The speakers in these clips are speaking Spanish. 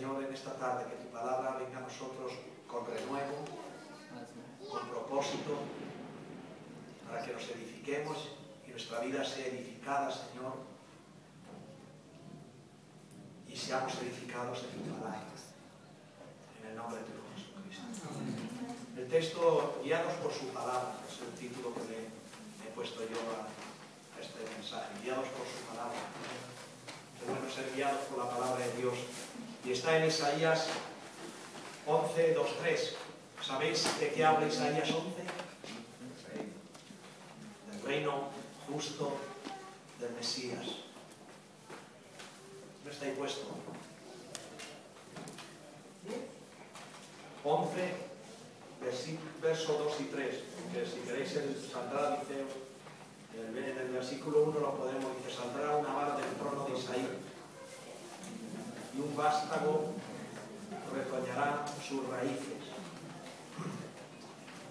Señor, en esta tarde, que tu palabra venga a nosotros con renuevo, con propósito, para que nos edifiquemos y nuestra vida sea edificada, Señor, y seamos edificados en tu palabra, en el nombre de tu Hijo Jesucristo. El texto, guiados por su palabra, es el título que le he puesto yo a este mensaje, guiados por su palabra. Es bueno ser guiados por la palabra de Dios. Y está en Isaías 11, 2, 3. ¿Sabéis de qué habla Isaías 11? Del reino justo del Mesías. ¿No está ahí puesto? 11, verso 2 y 3. Que si queréis saldrá, dice, en el versículo 1 lo podemos, dice, saldrá una vara del trono de Isaí y un vástago retoñará sus raíces.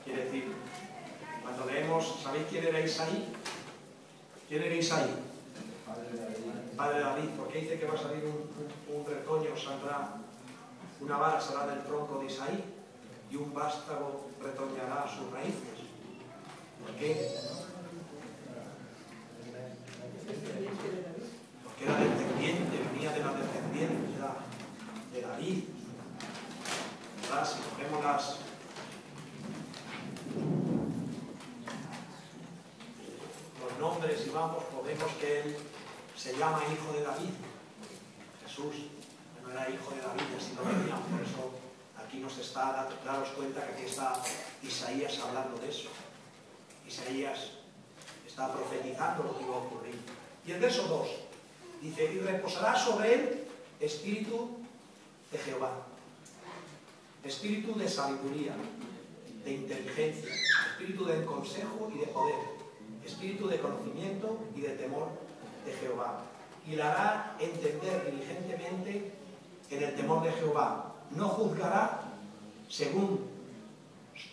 Quiere decir, cuando leemos, ¿sabéis quién era Isaí? ¿Quién era Isaí? Padre de David. ¿Por qué dice que va a salir un retoño, saldrá una vara, será del tronco de Isaí y un vástago retoñará sus raíces? ¿Por qué? Porque era descendiente, venía de la descendencia de David. ¿Verdad? Si cogemos los nombres y vamos, podemos que él se llama hijo de David. Jesús no era hijo de David, así lo venía. Por eso aquí nos está, daros cuenta que aquí está Isaías hablando de eso. Isaías está profetizando lo que iba a ocurrir. Y el verso 2 dice, y reposará sobre él espíritu de Jehová, espíritu de sabiduría, de inteligencia, espíritu de consejo y de poder, espíritu de conocimiento y de temor de Jehová. Y le hará entender diligentemente en el temor de Jehová. No juzgará según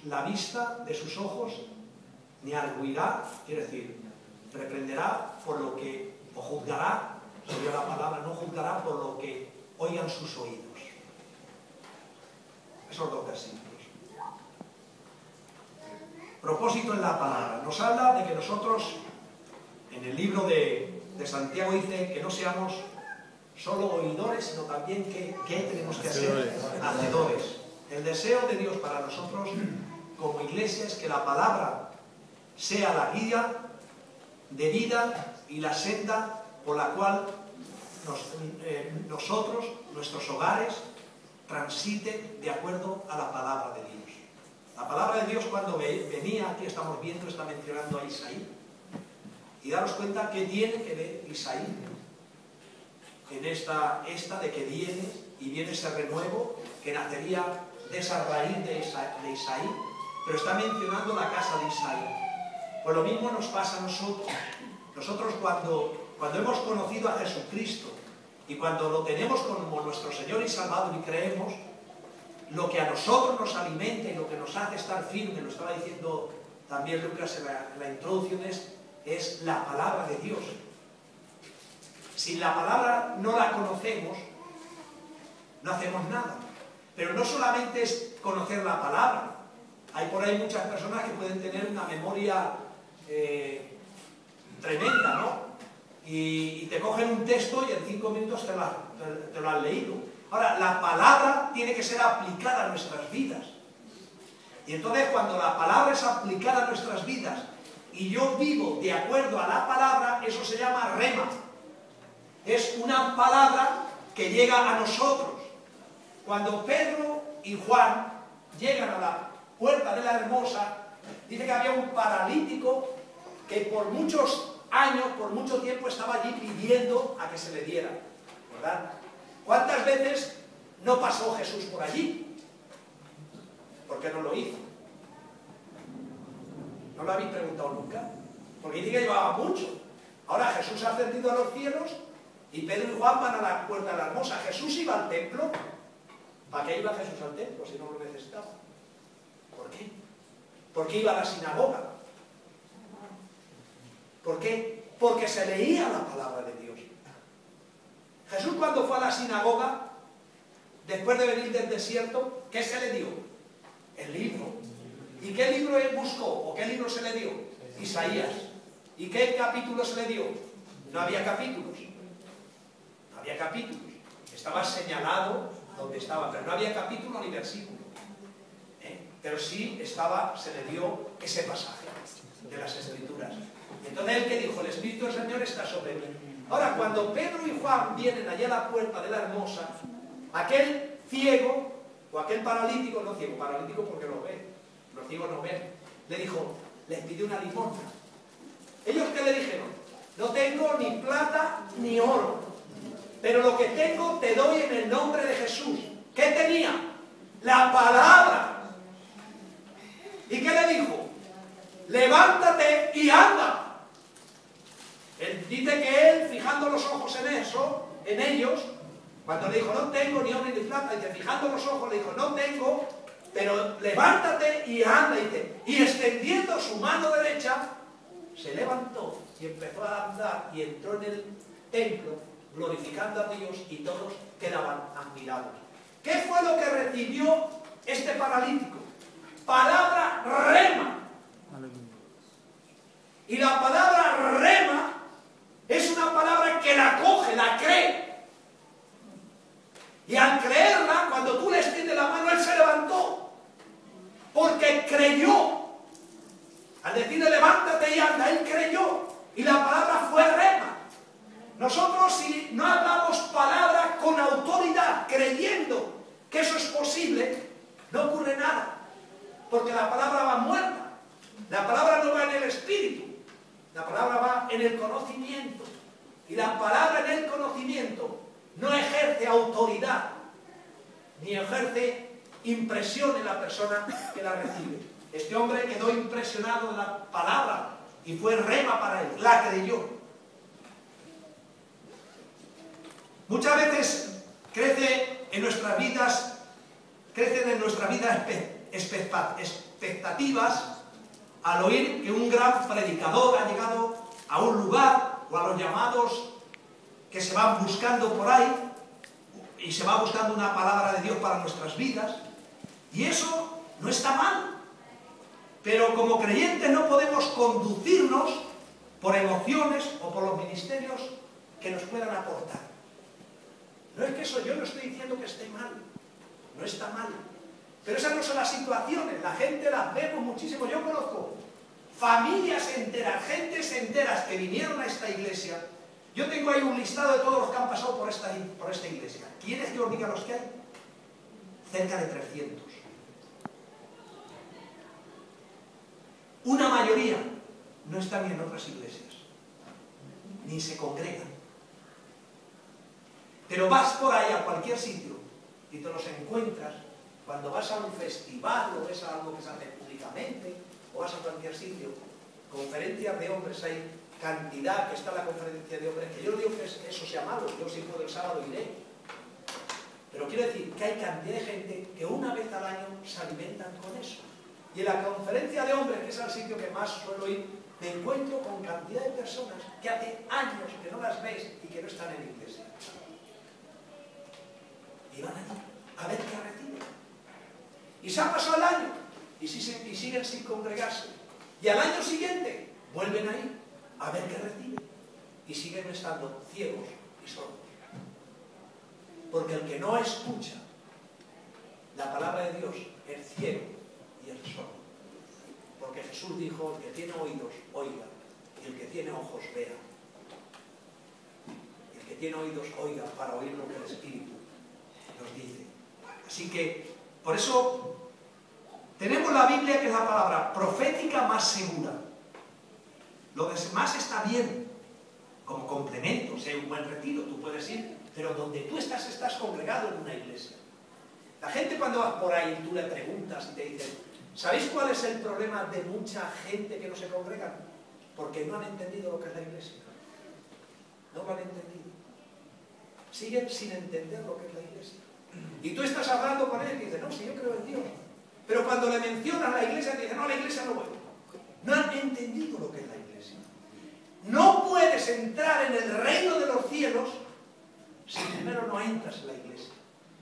la vista de sus ojos, ni arguirá, quiere decir, reprenderá por lo que, o juzgará, sería la palabra, no juzgará por lo que oigan sus oídos. Esos dos versículos. Propósito en la palabra. Nos habla de que nosotros, en el libro de Santiago dice que no seamos solo oidores, sino también que tenemos que hacer hacedores. El deseo de Dios para nosotros como iglesia es que la palabra sea la guía de vida y la senda por la cual nosotros, nuestros hogares, transiten de acuerdo a la palabra de Dios. La palabra de Dios cuando venía, aquí estamos viendo, está mencionando a Isaí. Y daros cuenta que tiene que ver Isaí en esta de que viene ese renuevo que nacería de esa raíz de Isaí, pero está mencionando la casa de Isaí. Pues lo mismo nos pasa a nosotros. Nosotros cuando hemos conocido a Jesucristo y cuando lo tenemos como nuestro Señor y Salvador y creemos, lo que a nosotros nos alimenta y lo que nos hace estar firmes, lo estaba diciendo también Lucas en la introducción, es la palabra de Dios. Si la palabra no la conocemos, no hacemos nada. Pero no solamente es conocer la palabra. Hay por ahí muchas personas que pueden tener una memoria tremenda, ¿no? Y te cogen un texto y en 5 minutos te lo han leído. Ahora, la palabra tiene que ser aplicada a nuestras vidas. Y entonces cuando la palabra es aplicada a nuestras vidas y yo vivo de acuerdo a la palabra, eso se llama rema. Es una palabra que llega a nosotros. Cuando Pedro y Juan llegan a la puerta de la Hermosa, dice que había un paralítico que por muchos años, por mucho tiempo estaba allí pidiendo a que se le diera, ¿verdad? ¿Cuántas veces no pasó Jesús por allí? ¿Por qué no lo hizo? ¿No lo habéis preguntado nunca? Porque dice que llevaba mucho. Ahora Jesús ha ascendido a los cielos y Pedro y Juan van a la puerta de la Hermosa. Jesús iba al templo. ¿Para qué iba Jesús al templo si no lo necesitaba? ¿Por qué? ¿Por qué iba a la sinagoga? ¿Por qué? Porque se leía la palabra de Dios. Jesús cuando fue a la sinagoga después de venir del desierto, ¿qué se le dio? El libro. ¿Y qué libro él buscó? ¿O qué libro se le dio? Isaías. ¿Y qué capítulo se le dio? No había capítulos. No había capítulos. Estaba señalado donde estaba, pero no había capítulo ni versículo. Pero sí se le dio ese pasaje de las Escrituras. Entonces él que dijo, el Espíritu del Señor está sobre mí. Ahora, cuando Pedro y Juan vienen allá a la puerta de la Hermosa, aquel ciego, o aquel paralítico, no ciego, paralítico porque lo ve, los ciegos no ven, le dijo, les pidió una limosna. ¿Ellos qué le dijeron? No tengo ni plata ni oro, pero lo que tengo te doy en el nombre de Jesús. ¿Qué tenía? La palabra. ¿Y qué le dijo? Levántate y anda. Él dice que él, fijando los ojos en eso, en ellos, cuando le dijo, no tengo ni oro ni plata, dice, fijando los ojos, le dijo, no tengo, pero levántate y anda, dice, y extendiendo su mano derecha, se levantó y empezó a andar y entró en el templo, glorificando a Dios, y todos quedaban admirados. ¿Qué fue lo que recibió este paralítico? Palabra rema. Y la palabra rema es una palabra que la coge, la cree. Y al creerla, cuando tú le extiendes la mano, él se levantó. Porque creyó. Al decirle levántate y anda, él creyó. Y la palabra fue rema. Nosotros, si no hablamos palabra con autoridad, creyendo que eso es posible, no ocurre nada. Porque la palabra va muerta. La palabra no va en el espíritu. La palabra va en el conocimiento. Y la palabra en el conocimiento no ejerce autoridad, ni ejerce impresión en la persona que la recibe. Este hombre quedó impresionado de la palabra y fue rema para él, la creyó. Muchas veces crecen en nuestra vida expectativas al oír que un gran predicador ha llegado a un lugar, o a los llamados que se van buscando por ahí, y se va buscando una palabra de Dios para nuestras vidas, y eso no está mal. Pero como creyentes no podemos conducirnos por emociones o por los ministerios que nos puedan aportar. No es que eso, yo no estoy diciendo que esté mal, no está mal. Pero esas no son las situaciones, la gente las vemos muchísimo. Yo conozco familias enteras, gentes enteras que vinieron a esta iglesia. Yo tengo ahí un listado de todos los que han pasado por esta iglesia. ¿Quieres que os diga los que hay? Cerca de 300. Una mayoría no están ni en otras iglesias, ni se congregan. Pero vas por ahí a cualquier sitio y te los encuentras cuando vas a un festival o ves algo que se hace públicamente, o vas a cualquier sitio, conferencias de hombres, hay cantidad que está en la conferencia de hombres, que yo no digo que eso sea malo, yo si puedo el sábado iré. Pero quiero decir que hay cantidad de gente que una vez al año se alimentan con eso. Y en la conferencia de hombres, que es el sitio que más suelo ir, me encuentro con cantidad de personas que hace años que no las ves y que no están en la iglesia. Y van allí a ver qué reciben. Y se ha pasado el año y siguen sin congregarse. Y al año siguiente vuelven ahí a ver qué reciben. Y siguen estando ciegos y sordos. Porque el que no escucha la palabra de Dios es ciego y es sordo. Porque Jesús dijo, el que tiene oídos, oiga. Y el que tiene ojos, vea. Y el que tiene oídos, oiga para oír lo que el Espíritu nos dice. Así que, por eso, tenemos la Biblia, que es la palabra profética más segura. Lo demás está bien, como complemento, sea un buen retiro, tú puedes ir, pero donde tú estás congregado en una iglesia. La gente cuando vas por ahí, tú le preguntas y te dicen, ¿sabéis cuál es el problema de mucha gente que no se congrega? Porque no han entendido lo que es la iglesia. No lo han entendido. Siguen sin entender lo que es la iglesia. Y tú estás hablando con él y dices, no, si yo creo en Dios. Pero cuando le mencionas a la iglesia, te dicen, no, a la iglesia no voy. No han entendido lo que es la iglesia. No puedes entrar en el reino de los cielos si primero no entras en la iglesia.